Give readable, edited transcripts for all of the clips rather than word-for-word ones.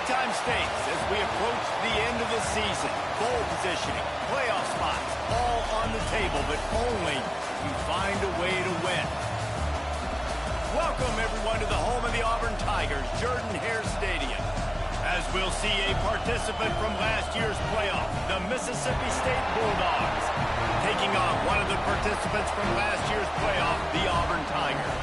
Big-time stakes as we approach the end of the season. Bowl positioning, playoff spots, all on the table, but only if you find a way to win. Welcome, everyone, to the home of the Auburn Tigers, Jordan-Hare Stadium. As we'll see a participant from last year's playoff, the Mississippi State Bulldogs, taking on one of the participants from last year's playoff, the Auburn Tigers.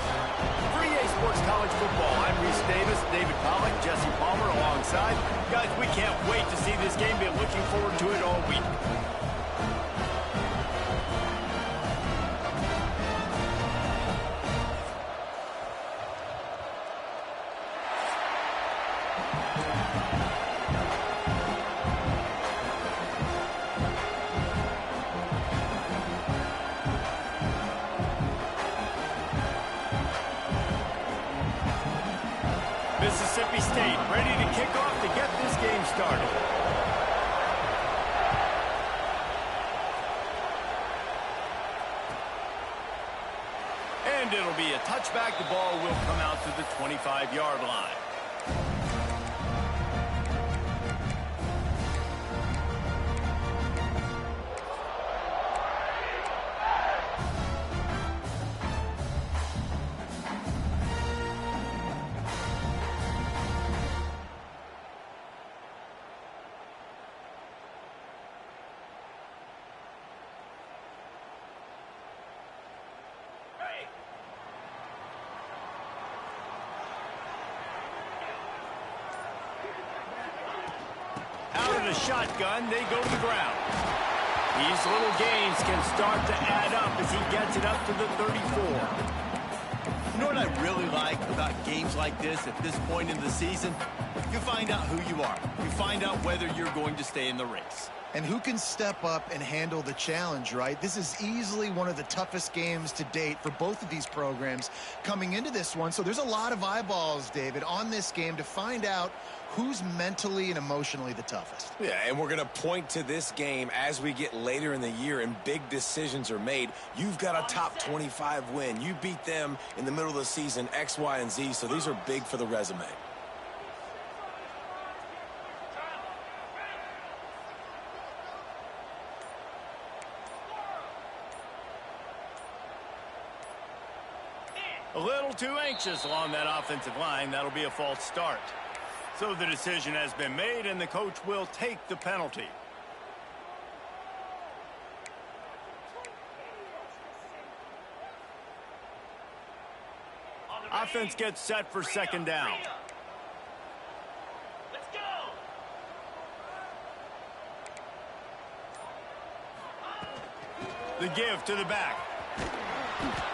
For EA Sports College Football, I'm Reese Davis, David Pollack, Jesse Palmer alongside. Guys, we can't wait to see this game. Been looking forward to it all week. Mississippi State ready to kick off to get this game started. And it'll be a touchback. The ball will come out to the 25-yard line. Shotgun, they go to the ground. These little gains can start to add up as he gets it up to the 34. You know what I really like about games like this at this point in the season? You find out who you are. You find out whether you're going to stay in the race. And who can step up and handle the challenge, right? This is easily one of the toughest games to date for both of these programs coming into this one. So there's a lot of eyeballs, David, on this game to find out who's mentally and emotionally the toughest. Yeah, and we're going to point to this game as we get later in the year and big decisions are made. You've got a top 25 win. You beat them in the middle of the season, X, Y, and Z, so these are big for the resume. A little too anxious along that offensive line. That'll be a false start. So the decision has been made, and the coach will take the penalty. Offense gets set for second down. Let's go. The give to the back.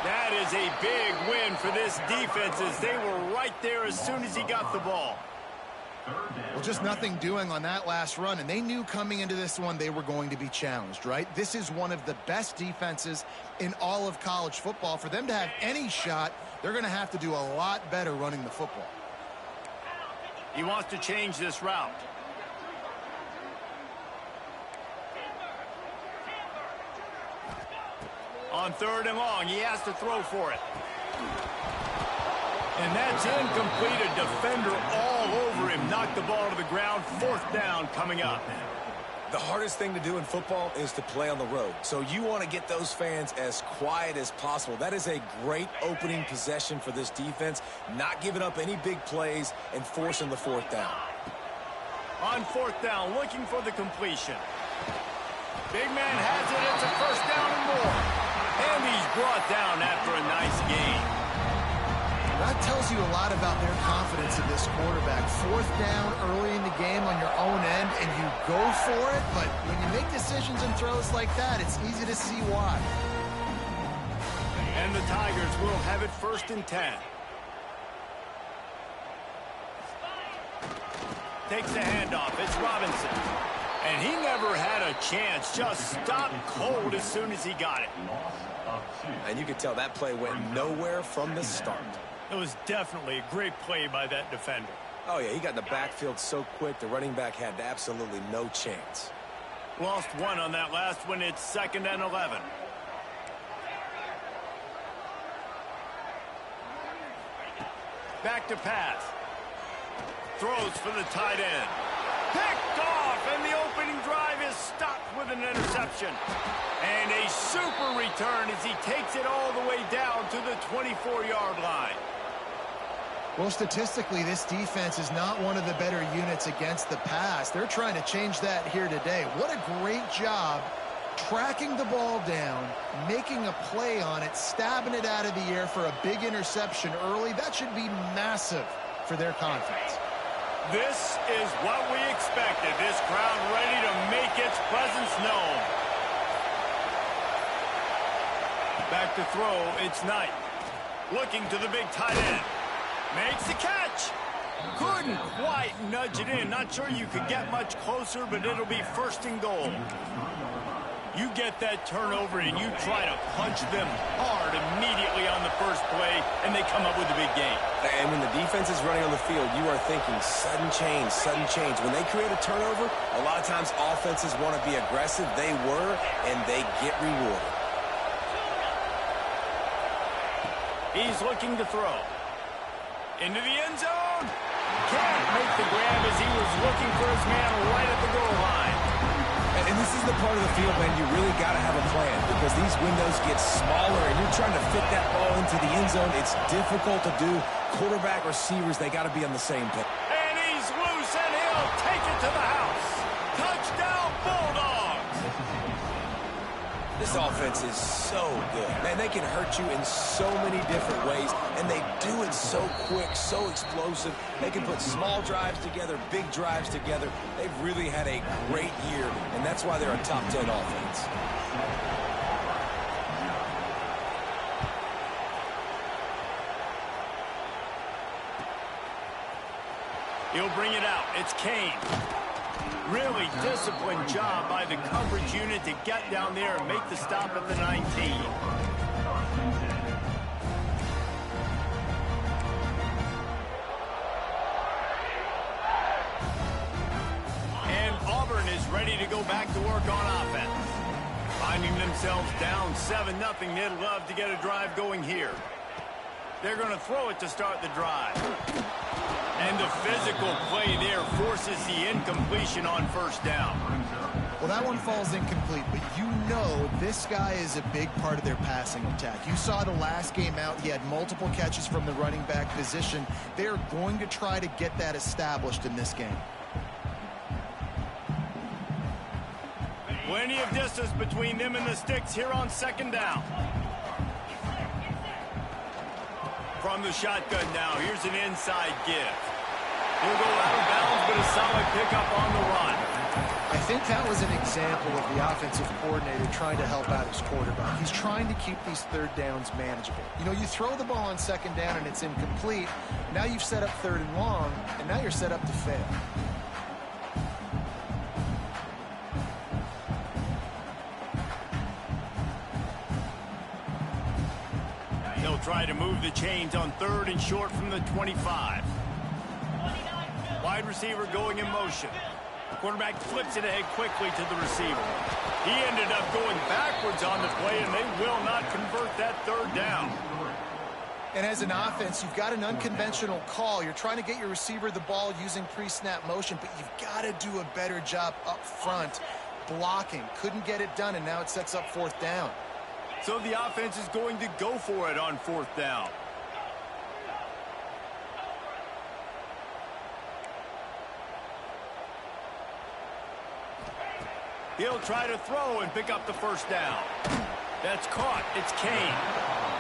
That is a big win for this defense as they were right there as soon as he got the ball. Well, just nothing doing on that last run, and they knew coming into this one they were going to be challenged, right? This is one of the best defenses in all of college football. For them to have any shot, they're going to have to do a lot better running the football. He wants to change this route. On third and long, he has to throw for it. And that's incomplete. A defender all over him. Knocked the ball to the ground. Fourth down coming up. The hardest thing to do in football is to play on the road. So you want to get those fans as quiet as possible. That is a great opening possession for this defense. Not giving up any big plays and forcing the fourth down. On fourth down, looking for the completion. Big man has it. It's a first down and more. And he's brought down after a nice gain. That tells you a lot about their confidence in this quarterback. Fourth down early in the game on your own end, and you go for it. But when you make decisions and throws like that, it's easy to see why. And the Tigers will have it first and 10. Takes the handoff. It's Robinson. And he never had a chance. Just stopped cold as soon as he got it. And you could tell that play went nowhere from the start. It was definitely a great play by that defender. Oh, yeah, he got in the backfield so quick, the running back had absolutely no chance. Lost one on that last one. It's 2nd and 11. Back to pass. Throws for the tight end. Picked off, and the opening drive is stopped with an interception. And a super return as he takes it all the way down to the 24-yard line. Well, statistically, this defense is not one of the better units against the pass. They're trying to change that here today. What a great job tracking the ball down, making a play on it, stabbing it out of the air for a big interception early. That should be massive for their confidence. This is what we expected. This crowd ready to make its presence known. Back to throw, it's Knight. Looking to the big tight end. Makes the catch. Couldn't quite nudge it in. Not sure you could get much closer, but it'll be first and goal. You get that turnover and you try to punch them hard immediately on the first play, and they come up with a big game. And when the defense is running on the field, you are thinking sudden change, sudden change. When they create a turnover, a lot of times offenses want to be aggressive. They were, and they get rewarded. He's looking to throw. Into the end zone. Can't make the grab as he was looking for his man right at the goal line. And this is the part of the field, man, you really got to have a plan because these windows get smaller and you're trying to fit that ball into the end zone. It's difficult to do. Quarterback, receivers, they got to be on the same page. And he's loose, and he'll take it to the house. Touchdown, Bulldogs! This offense is so good. Man, they can hurt you in so many different ways, and they do it so quick, so explosive. They can put small drives together, big drives together. They've really had a great year, and that's why they're a top 10 offense. He'll bring it out. It's Kane. Really disciplined job by the coverage unit to get down there and make the stop at the 19. And Auburn is ready to go back to work on offense. Finding themselves down 7-0, they'd love to get a drive going here. They're going to throw it to start the drive. And the physical play there forces the incompletion on first down. Well, that one falls incomplete, but you know this guy is a big part of their passing attack. You saw the last game out. He had multiple catches from the running back position. They're going to try to get that established in this game. Plenty of distance between them and the sticks here on second down. From the shotgun now, here's an inside give. He'll go out of bounds, but a solid pickup on the run. I think that was an example of the offensive coordinator trying to help out his quarterback. He's trying to keep these third downs manageable. You know, you throw the ball on second down and it's incomplete. Now you've set up third and long, and now you're set up to fail. He'll try to move the chains on third and short from the 25. Wide receiver going in motion. Quarterback flips it ahead quickly to the receiver. He ended up going backwards on the play, and they will not convert that third down. And as an offense, you've got an unconventional call. You're trying to get your receiver the ball using pre-snap motion, but you've got to do a better job up front blocking. Couldn't get it done, and now it sets up fourth down. So the offense is going to go for it on fourth down. He'll try to throw and pick up the first down. That's caught. It's Kane.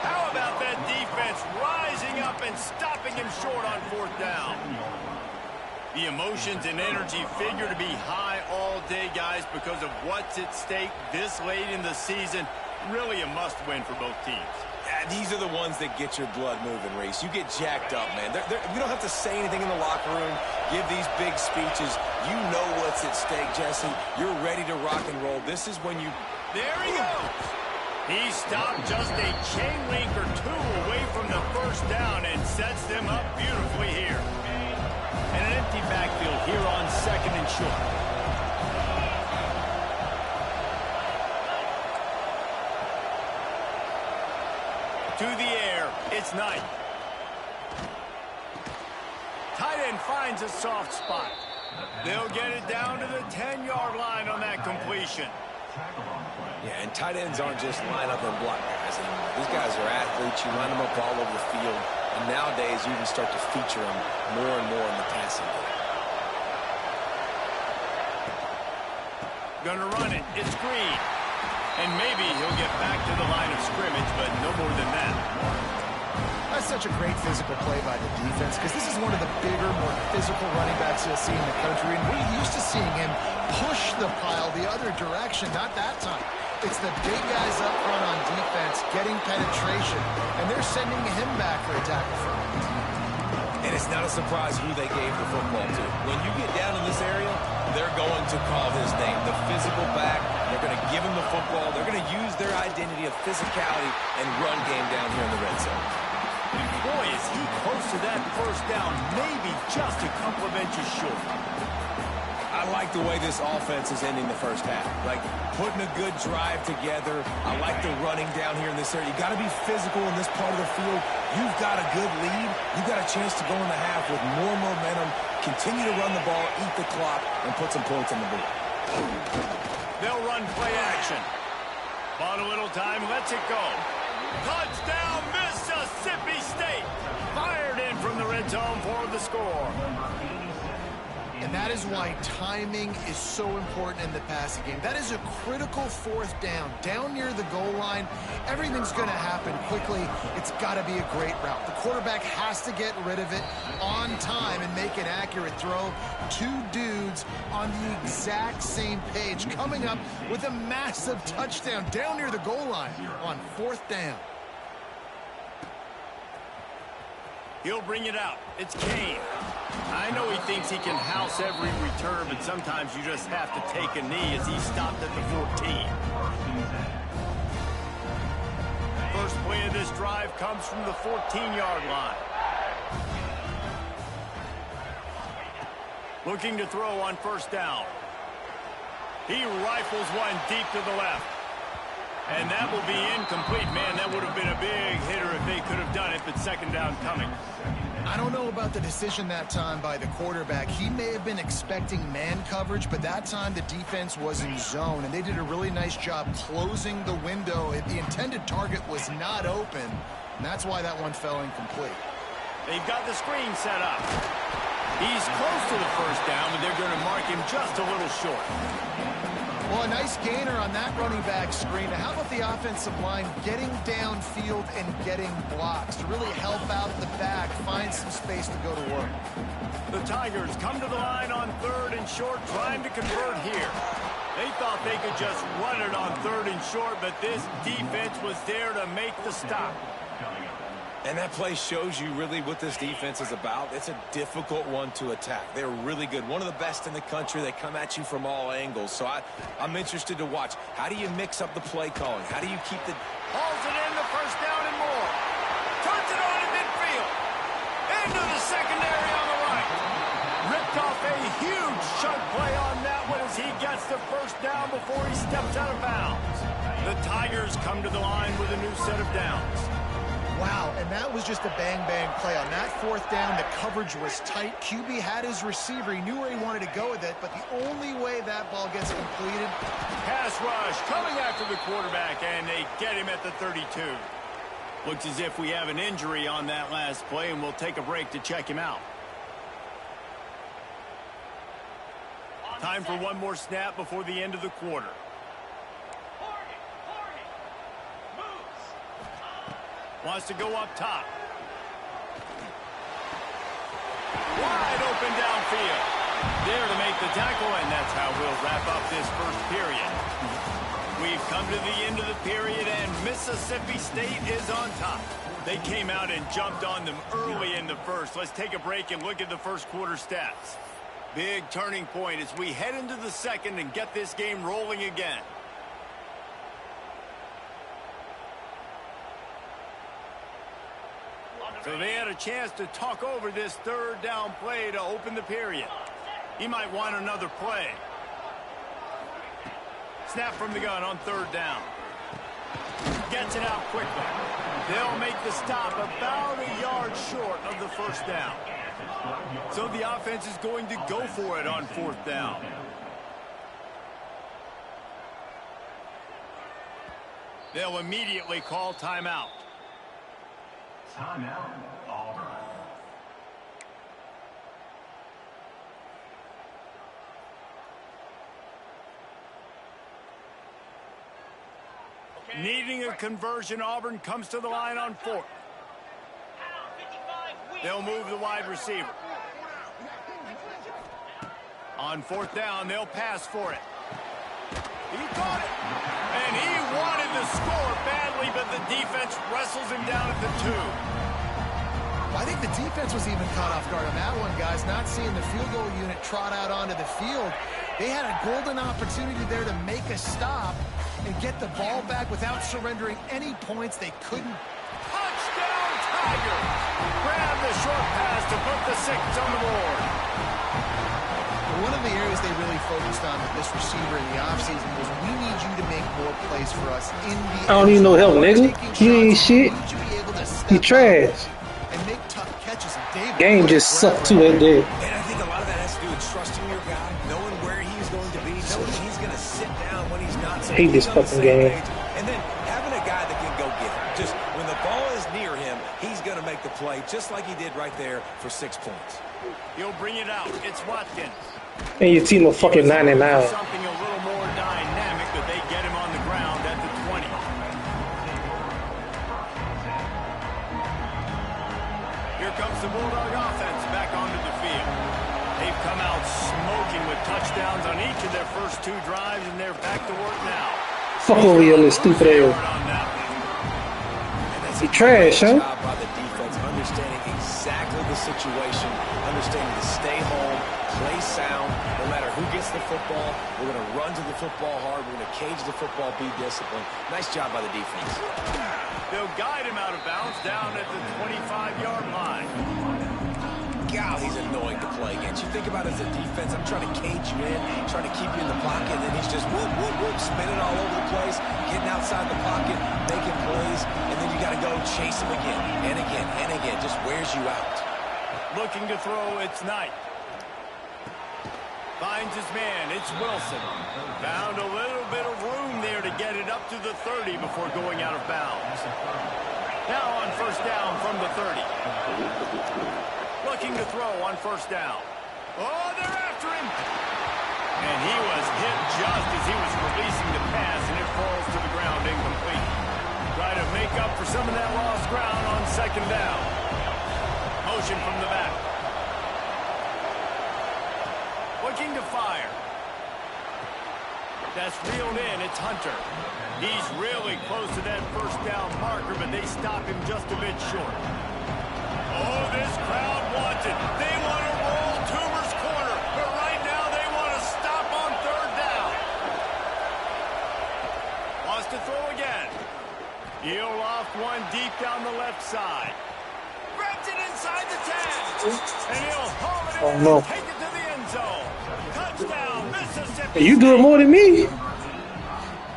How about that defense rising up and stopping him short on fourth down? The emotions and energy figure to be high all day, guys, because of what's at stake this late in the season. Really a must-win for both teams. Yeah, these are the ones that get your blood moving, Reese. You get jacked up, man. You don't have to say anything in the locker room, give these big speeches. You know what's at stake, Jesse. You're ready to rock and roll. This is when you... There he goes. He stopped just a chain link or two away from the first down and sets them up beautifully here. And an empty backfield here on second and short. To the air, it's Knight. Tight end finds a soft spot. They'll get it down to the 10-yard line on that completion. Yeah, and tight ends aren't just line up and block guys anymore. These guys are athletes. You line them up all over the field. And nowadays, you even start to feature them more and more in the passing game. Gonna run it. It's Green. And maybe he'll get back to the line of scrimmage, but no more than that. That's such a great physical play by the defense because this is one of the bigger, more physical running backs you'll see in the country. And we're used to seeing him push the pile the other direction. Not that time. It's the big guys up front on defense getting penetration, and they're sending him back for a tackle for him. And it's not a surprise who they gave the football to. When you get down in this area, they're going to call his name, the physical back. They're going to give him the football. They're going to use their identity of physicality and run game down here in the red zone. Boy, is he close to that first down, maybe just a couple of inches short. I like the way this offense is ending the first half. Like, putting a good drive together. I like the running down here in this area. You got to be physical in this part of the field. You've got a good lead. You've got a chance to go in the half with more momentum, continue to run the ball, eat the clock, and put some points on the board. They'll run play action. Bought a little time, lets it go. Touchdown, Mississippi State. Fired in from the red zone for the score. And that is why timing is so important in the passing game. That is a critical fourth down. Down near the goal line, everything's going to happen quickly. It's got to be a great route. The quarterback has to get rid of it on time and make an accurate throw. Two dudes on the exact same page coming up with a massive touchdown down near the goal line on fourth down. He'll bring it out. It's Kane. I know he thinks he can house every return, but sometimes you just have to take a knee as he stopped at the 14. First play of this drive comes from the 14-yard line. Looking to throw on first down. He rifles one deep to the left. And that will be incomplete. Man, that would have been a big hitter if they could have done it, but second down coming. I don't know about the decision that time by the quarterback. He may have been expecting man coverage, but that time the defense was in zone, and they did a really nice job closing the window. The intended target was not open, and that's why that one fell incomplete. They've got the screen set up. He's close to the first down, but they're going to mark him just a little short. Well, a nice gainer on that running back screen. How about the offensive line getting downfield and getting blocks to really help out the back, find some space to go to work? The Tigers come to the line on third and short, trying to convert here. They thought they could just run it on third and short, but this defense was there to make the stop. And that play shows you really what this defense is about. It's a difficult one to attack. They're really good. One of the best in the country. They come at you from all angles. So I'm interested to watch. How do you mix up the play calling? How do you keep the... Hauls it in, the first down and more. Turns it on in midfield. Into the secondary on the right. Ripped off a huge chunk play on that one as he gets the first down before he steps out of bounds. The Tigers come to the line with a new set of downs. Wow, and that was just a bang-bang play. On that fourth down, the coverage was tight. QB had his receiver. He knew where he wanted to go with it, but the only way that ball gets completed... Pass rush coming after the quarterback, and they get him at the 32. Looks as if we have an injury on that last play, and we'll take a break to check him out. Time for one more snap before the end of the quarter. Wants to go up top. Wide open downfield. There to make the tackle, and that's how we'll wrap up this first period. We've come to the end of the period, and Mississippi State is on top. They came out and jumped on them early in the first. Let's take a break and look at the first quarter stats. Big turning point as we head into the second and get this game rolling again. So they had a chance to talk over this third down play to open the period. He might want another play. Snap from the gun on third down. Gets it out quickly. They'll make the stop about a yard short of the first down. So the offense is going to go for it on 4th down. They'll immediately call timeout. Timeout, Auburn. Needing a conversion, Auburn comes to the line on 4th. They'll move the wide receiver. On 4th down, they'll pass for it. He caught it. And he wanted to score badly, but the defense wrestles him down at the 2. I think the defense was even caught off guard on that one, guys. Not seeing the field goal unit trot out onto the field. They had a golden opportunity there to make a stop and get the ball back without surrendering any points. They couldn't. Touchdown, Tiger! Grab the short pass to put the 6 on the board. One of the areas they really focused on with this receiver in the offseason was, we need you to make more plays for us in the I don't need no help, nigga. You ain't shit. You trash. And make tough catches. And David Game just sucked too that day. And I think a lot of that has to do with trusting your guy, knowing where he's going to be, knowing he's going to sit down when he's not. So hate this fucking game. And then having a guy that can go get it. Just when the ball is near him, he's going to make the play, just like he did right there for 6 points. He'll bring it out. It's Watkins. And your team a fucking 99. Something a little more dynamic, but they get him on the ground at the 20. Here comes the Bulldog offense back onto the field. They've come out smoking with touchdowns on each of their first 2 drives, and they're back to work now. Fuck over here, little stupid ass. You trash, huh? By the defense, understanding exactly the situation, understanding to stay home, play sound. No matter who gets the football, we're going to run to the football hard. We're going to cage the football, be disciplined. Nice job by the defense. They'll guide him out of bounds down at the 25-yard line. God, he's annoying to play against. You think about it as a defense, I'm trying to cage you in, trying to keep you in the pocket, and then he's just whoop, whoop, whoop, spinning all over the place, getting outside the pocket, making plays, and then you got to go chase him again, and again, and again. Just wears you out. Looking to throw, it's Knight. Finds his man, it's Wilson. Found a little bit of room there to get it up to the 30 before going out of bounds. Now on 1st down from the 30. Looking to throw on 1st down. Oh, they're after him. And he was hit just as he was releasing the pass, and it falls to the ground incomplete. Try to make up for some of that lost ground on 2nd down. Motion from the back. Looking to fire. That's reeled in. It's Hunter. He's really close to that 1st down marker, but they stop him just a bit short. Oh, this crowd wants it. They want to roll Toomer's corner, but right now they want to stop on 3rd down. Wants to throw again. He'll loft one deep down the left side. Grabs it inside the 10. And he'll haul it in and take it to the end zone. Touchdown, Mississippi. You do it more than me.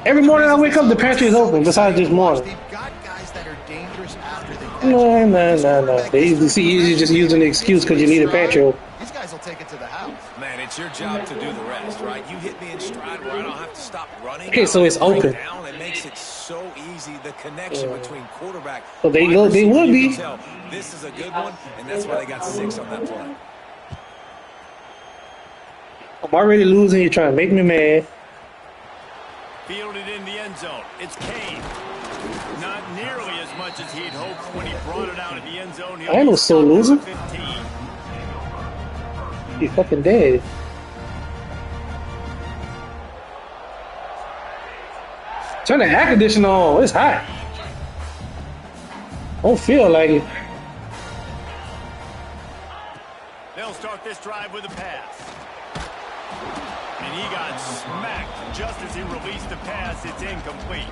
Every morning I wake up, the pantry is open, besides this morning. They've got guys that are dangerous after they catch No. They usually just using the excuse because you need a pantry open. These guys will take it to the house. Man, it's your job to do the rest, right? You hit me in stride where I don't have to stop running. Okay, so it's open. Down. It makes it so easy, the connection between quarterback. So they would be. This is a good one, and that's why they got 6 on that play. I'm already losing. You're trying to make me mad. Fielded in the end zone. It's Kane. Not nearly as much as he'd hoped when he brought it out of the end zone. I ain't no sore loser. You fucking dead. Turn the air conditioner on. It's hot. Don't feel like it. They'll start this drive with a pass. And he got smacked just as he released the pass. It's incomplete.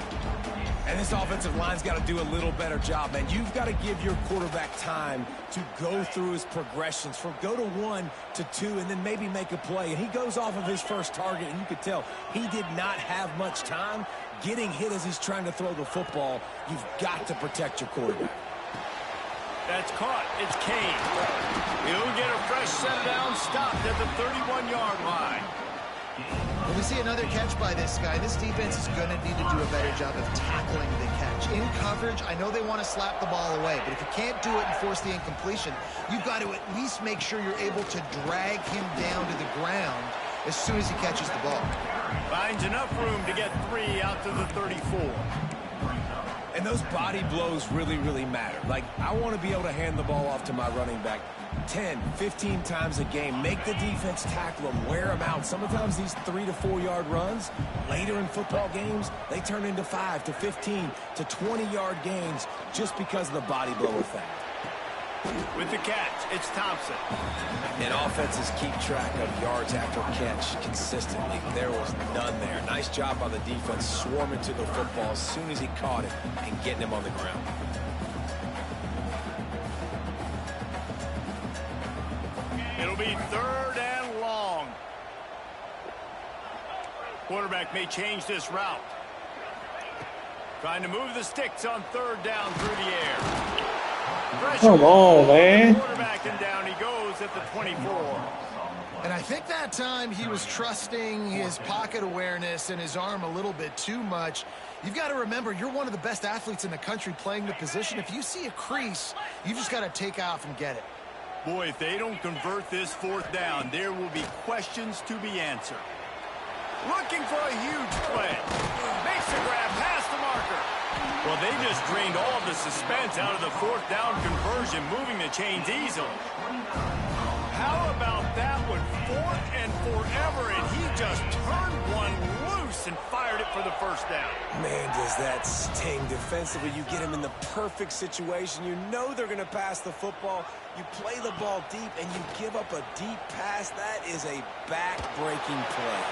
And this offensive line's got to do a little better job, man. You've got to give your quarterback time to go through his progressions from go to 1 to 2 and then maybe make a play. And he goes off of his first target, and you could tell he did not have much time getting hit as he's trying to throw the football. You've got to protect your quarterback. That's caught. It's Kane. He'll get a fresh set of downs stopped at the 31-yard line. When we see another catch by this guy, this defense is going to need to do a better job of tackling the catch. In coverage, I know they want to slap the ball away, but if you can't do it and force the incompletion, you've got to at least make sure you're able to drag him down to the ground as soon as he catches the ball. Finds enough room to get 3 out to the 34. And those body blows really, really matter. Like, I want to be able to hand the ball off to my running back 10, 15 times a game. Make the defense tackle them, wear them out. Sometimes these 3 to 4 yard runs, later in football games, they turn into 5 to 15 to 20-yard gains just because of the body blow effect. With the catch, it's Thompson. And offenses keep track of yards after catch consistently. There was none there. Nice job by the defense swarming to the football as soon as he caught it and getting him on the ground. It'll be 3rd and long. Quarterback may change this route. Trying to move the sticks on 3rd down through the air. Come on, man. Quarterback, and down he goes at the 24. And I think that time he was trusting his pocket awareness and his arm a little bit too much. You've got to remember, you're one of the best athletes in the country playing the position. If you see a crease, you just got to take off and get it. Boy, if they don't convert this 4th down, there will be questions to be answered. Looking for a huge play. Makes the grab past the marker. Well, they just drained all of the suspense out of the 4th down conversion, moving the chains easily. How about that one? 4th and forever, and he just turned one loose and fired it for the 1st down. Man, does that sting defensively. You get him in the perfect situation. You know they're going to pass the football. You play the ball deep, and you give up a deep pass. That is a back-breaking play.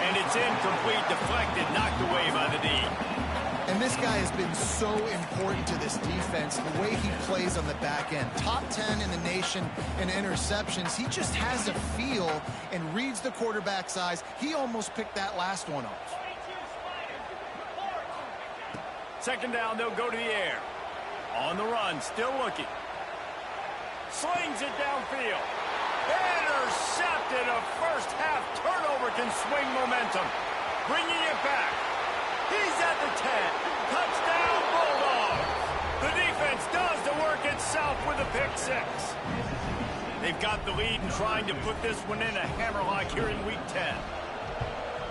And it's incomplete, deflected, knocked away by the D. And this guy has been so important to this defense, the way he plays on the back end. Top 10 in the nation in interceptions. He just has a feel and reads the quarterback's eyes. He almost picked that last one off. 2nd down, they'll go to the air. On the run, still looking. Slings it downfield. Intercepted. A first-half turnover can swing momentum. Bringing it back. He's at the 10. Touchdown, Bulldogs. The defense does the work itself with a pick 6. They've got the lead and trying to put this one in a hammerlock here in Week 10.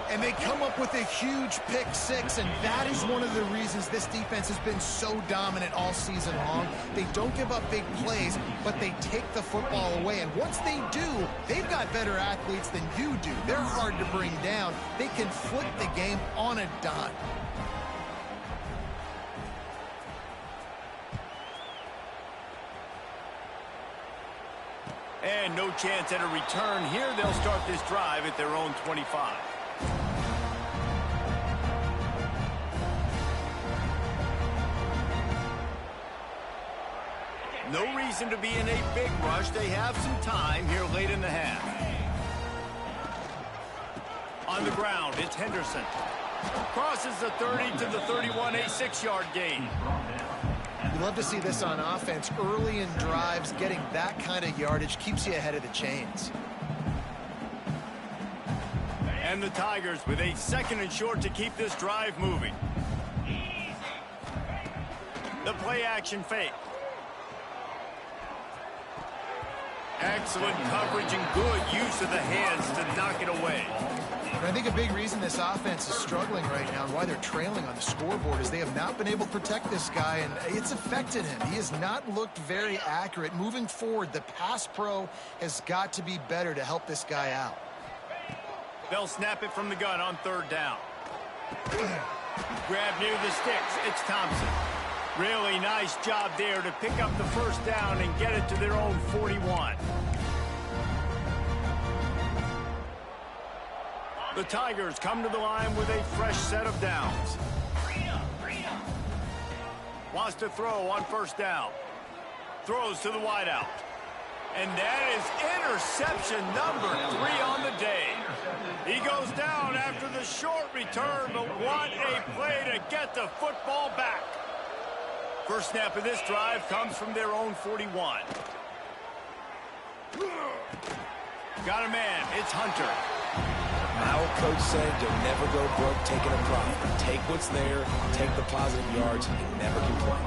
And they come up with a huge pick 6, and that is one of the reasons this defense has been so dominant all season long. They don't give up big plays, but they take the football away. And once they do, they've got better athletes than you do. They're hard to bring down. They can flip the game on a dime. And no chance at a return here. They'll start this drive at their own 25. No reason to be in a big rush. They have some time here late in the half. On the ground, it's Henderson. Crosses the 30 to the 31, a 6-yard gain. You love to see this on offense. Early in drives, getting that kind of yardage keeps you ahead of the chains. And the Tigers with a 2nd and short to keep this drive moving. The play action fake. Excellent coverage and good use of the hands to knock it away. And I think a big reason this offense is struggling right now and why they're trailing on the scoreboard is they have not been able to protect this guy, and it's affected him. He has not looked very accurate. Moving forward, the pass pro has got to be better to help this guy out. They'll snap it from the gun on 3rd down. Grab near the sticks. It's Thompson. Really nice job there to pick up the 1st down and get it to their own 41. The Tigers come to the line with a fresh set of downs. Wants to throw on 1st down. Throws to the wideout. And that is interception number 3 on the day. He goes down after the short return, but what a play to get the football back. First snap of this drive comes from their own 41. Got a man. It's Hunter. My old coach said you'll never go broke taking a profit. Take what's there, take the positive yards, and never complain.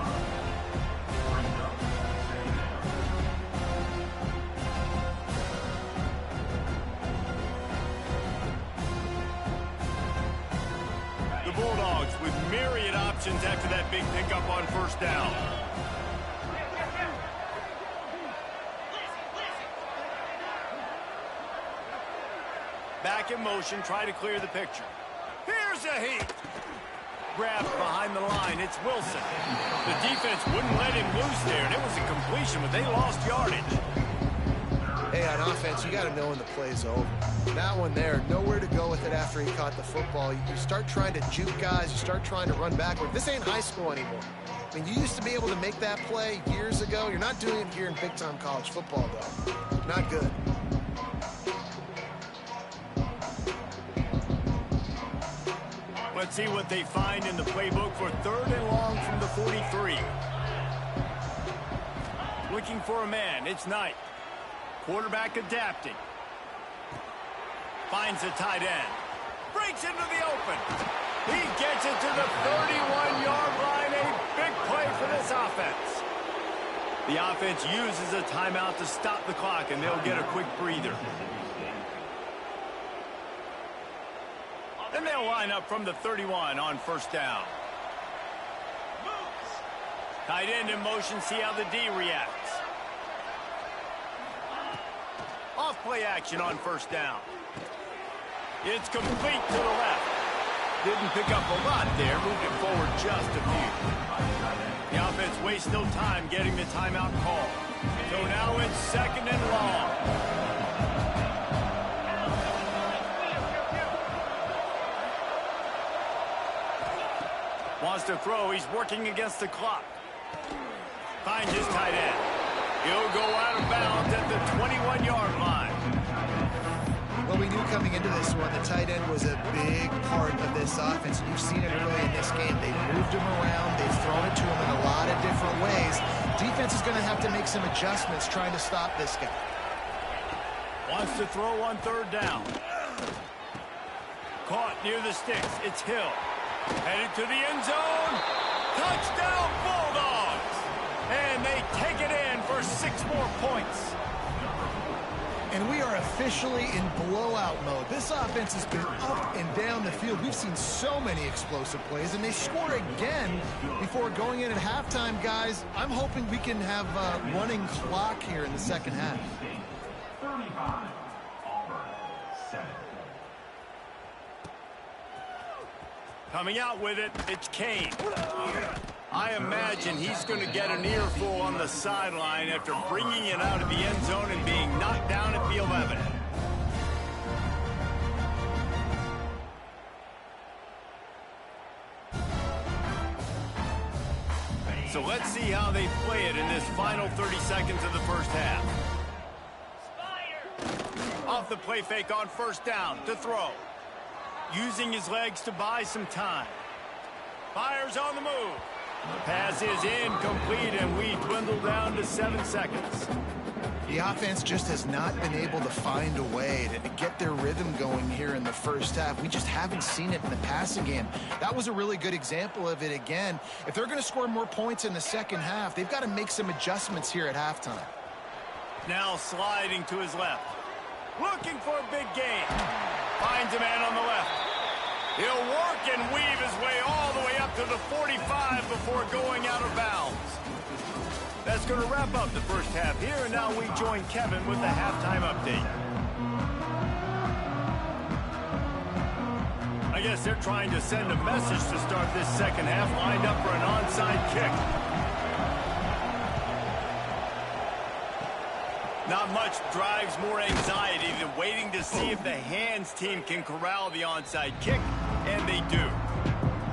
The Bulldogs with myriad options after that big pickup on first down. Back in motion, try to clear the picture. Here's a heat. Grabbed behind the line, it's Wilson. The defense wouldn't let him loose there, and it was a completion, but they lost yardage. Hey, on offense, you got to know when the play's over. That one there, nowhere to go with it after he caught the football. You start trying to juke guys, you start trying to run backward. This ain't high school anymore. I mean, you used to be able to make that play years ago. You're not doing it here in big-time college football, though. Not good. Let's see what they find in the playbook for 3rd and long from the 43. Looking for a man, it's Knight. Quarterback adapting. Finds a tight end. Breaks into the open. He gets it to the 31-yard line. A big play for this offense. The offense uses a timeout to stop the clock, and they'll get a quick breather. Then they'll line up from the 31 on first down. Tight end in motion, see how the D reacts. Off play action on first down. It's complete to the left. Didn't pick up a lot there, moved it forward just a few. The offense wastes no time getting the timeout call. So now it's 2nd and long. Wants to throw. He's working against the clock. Finds his tight end. He'll go out of bounds at the 21-yard line. Well, we knew coming into this one, the tight end was a big part of this offense. You've seen it early in this game. They've moved him around. They've thrown it to him in a lot of different ways. Defense is going to have to make some adjustments trying to stop this guy. Wants to throw on 3rd down. Caught near the sticks. It's Hill. Headed to the end zone. Touchdown, Bulldogs. And they take it in for 6 more points. And we are officially in blowout mode. This offense has been up and down the field. We've seen so many explosive plays, and they score again before going in at halftime, guys. I'm hoping we can have a running clock here in the second half. 35, Auburn, 7. Coming out with it, it's Kane. I imagine he's going to get an earful on the sideline after bringing it out of the end zone and being knocked down at the 11. So let's see how they play it in this final 30 seconds of the first half. Off the play fake on first down to throw. Using his legs to buy some time. Fires on the move. The pass is incomplete, and we dwindle down to 7 seconds. The offense just has not been able to find a way to get their rhythm going here in the first half. We just haven't seen it in the passing game. That was a really good example of it again. If they're going to score more points in the second half, they've got to make some adjustments here at halftime. Now sliding to his left. Looking for a big gain. Finds a man on the left. He'll work and weave his way all the way up to the 45 before going out of bounds. That's going to wrap up the first half here, and now we join Kevin with the halftime update. I guess they're trying to send a message to start this second half, lined up for an onside kick. Not much drives more anxiety than waiting to see if the hands team can corral the onside kick, and they do.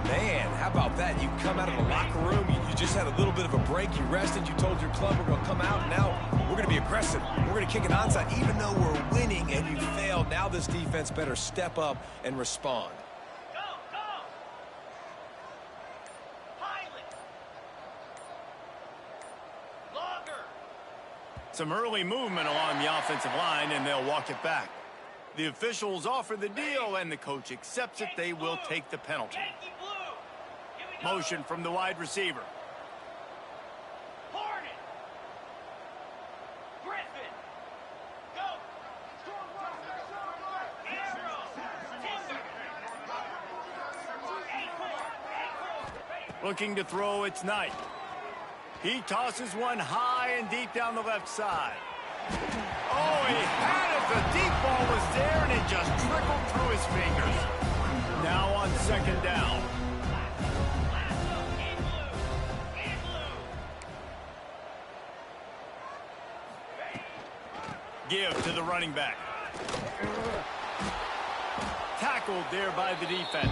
Man, how about that? You come out of the locker room, you just had a little bit of a break, you rested, you told your club we're going to come out, and now we're going to be aggressive. We're going to kick it onside, even though we're winning and you failed. Now this defense better step up and respond. Some early movement along the offensive line, and they'll walk it back. The officials offer the deal, and the coach accepts it. They will take the penalty. Motion from the wide receiver. Looking to throw, it's Knight. He tosses one high and deep down the left side. Oh, he had it. The deep ball was there, and it just trickled through his fingers. Now on second down. Give to the running back. Tackled there by the defense.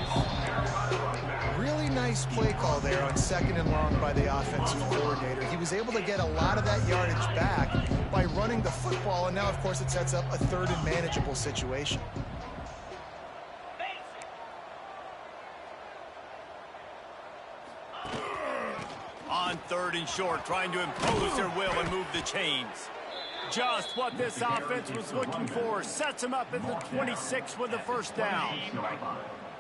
Really nice play call there on second and long by the offensive coordinator. He was able to get a lot of that yardage back by running the football, and now, of course, it sets up a third and manageable situation. On third and short, trying to impose their will and move the chains. Just what this offense was looking for. Sets them up at the 26 with the first down.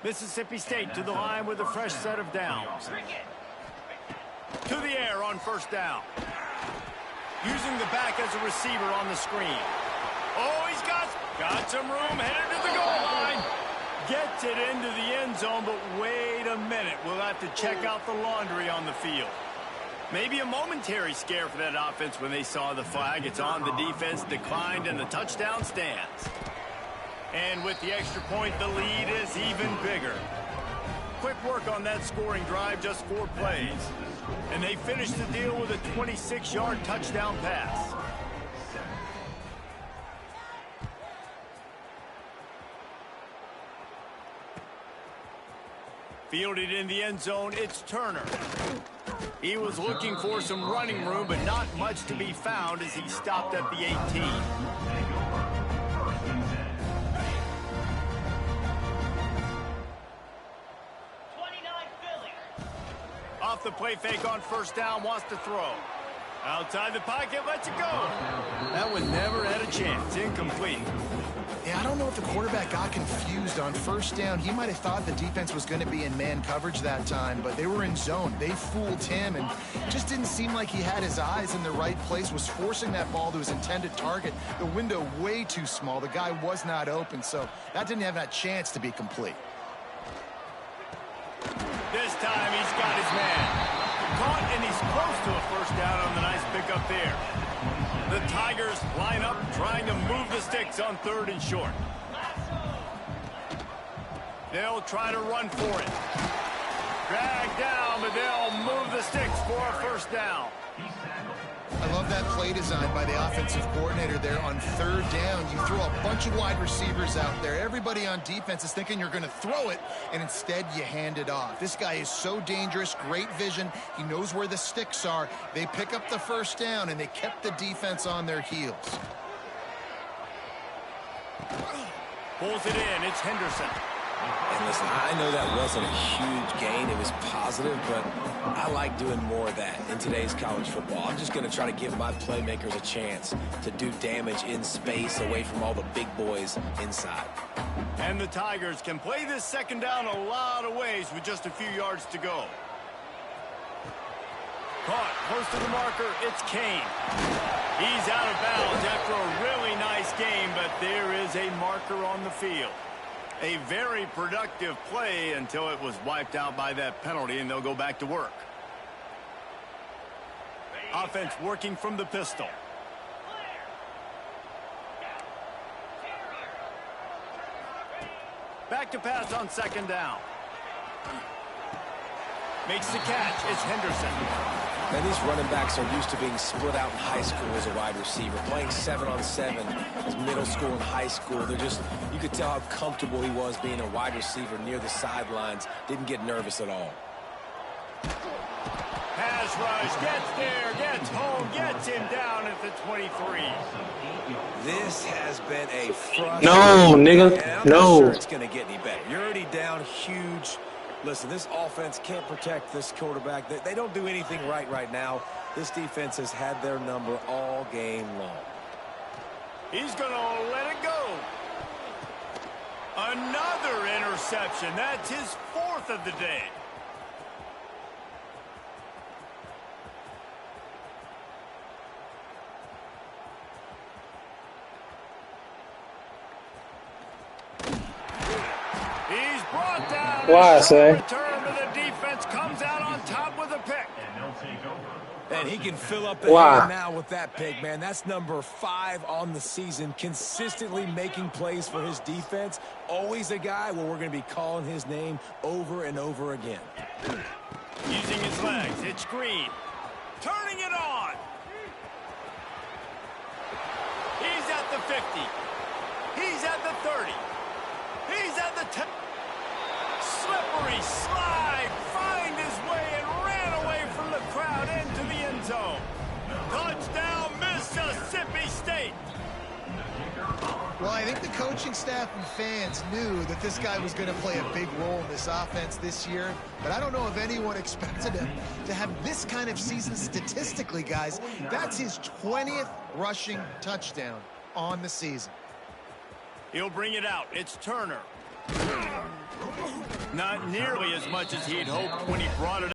Mississippi State to the line with a fresh set of downs. To the air on first down. Using the back as a receiver on the screen. Oh, he's got some room, headed to the goal line. Gets it into the end zone, but wait a minute. We'll have to check out the laundry on the field. Maybe a momentary scare for that offense when they saw the flag. It's on. The defense declined, and the touchdown stands. And with the extra point, the lead is even bigger. Quick work on that scoring drive, just 4 plays. And they finish the deal with a 26-yard touchdown pass. Fielded in the end zone, it's Turner. He was looking for some running room, but not much to be found as he stopped at the 18. Off the play fake on first down, wants to throw. Outside the pocket, lets it go. That one never had a chance. Incomplete. Yeah, I don't know if the quarterback got confused on first down. He might have thought the defense was going to be in man coverage that time, but they were in zone. They fooled him, and just didn't seem like he had his eyes in the right place, was forcing that ball to his intended target. The window way too small. The guy was not open, so that didn't have that chance to be complete. This time he's got his man. Caught, and he's close to a first down on the nice pickup there. The Tigers line up trying to move the sticks on third and short. They'll try to run for it. Drag down, but they'll move the sticks for a first down. I love that play design by the offensive coordinator there on third down. You throw a bunch of wide receivers out there. Everybody on defense is thinking you're going to throw it, and instead you hand it off. This guy is so dangerous, great vision. He knows where the sticks are. They pick up the first down, and they kept the defense on their heels. Pulls it in. It's Henderson. And listen, I know that wasn't a huge gain. It was positive, but I like doing more of that in today's college football. I'm just going to try to give my playmakers a chance to do damage in space away from all the big boys inside. And the Tigers can play this second down a lot of ways with just a few yards to go. Caught close to the marker. It's Kane. He's out of bounds after a really nice game, but there is a marker on the field. A very productive play until it was wiped out by that penalty, and they'll go back to work. Offense working from the pistol. Back to pass on second down. Makes the catch. It's Henderson. And these running backs are used to being split out in high school as a wide receiver, playing 7-on-7 as middle school and high school. They're just, you could tell how comfortable he was being a wide receiver near the sidelines. Didn't get nervous at all. Pass rush, gets there, gets home, gets him down at the 23. This has been a frustrating. No, nigga. And I'm No. not sure it's going to get any better. You're already down huge. Listen, this offense can't protect this quarterback. They don't do anything right now. This defense has had their number all game long. He's going to let it go. Another interception. That's his 4th of the day. He's brought down. Why, say? Return to the defense comes out on top with a pick. And they'll take over. And he can fill up the Wow. hand now with that pick, man. That's number 5 on the season, consistently making plays for his defense. Always a guy where we're going to be calling his name over and over again. Using his legs, it's Green. Turning it on. He's at the 50. He's at the 30. He's at the 10. Slippery slide. Find his way and ran away from the crowd into the end zone. Touchdown, Mississippi State. Well, I think the coaching staff and fans knew that this guy was going to play a big role in this offense this year, but I don't know if anyone expected him to have this kind of season statistically, guys. That's his 20th rushing touchdown on the season. He'll bring it out. It's Turner. Not nearly as much as he'd hoped when he brought it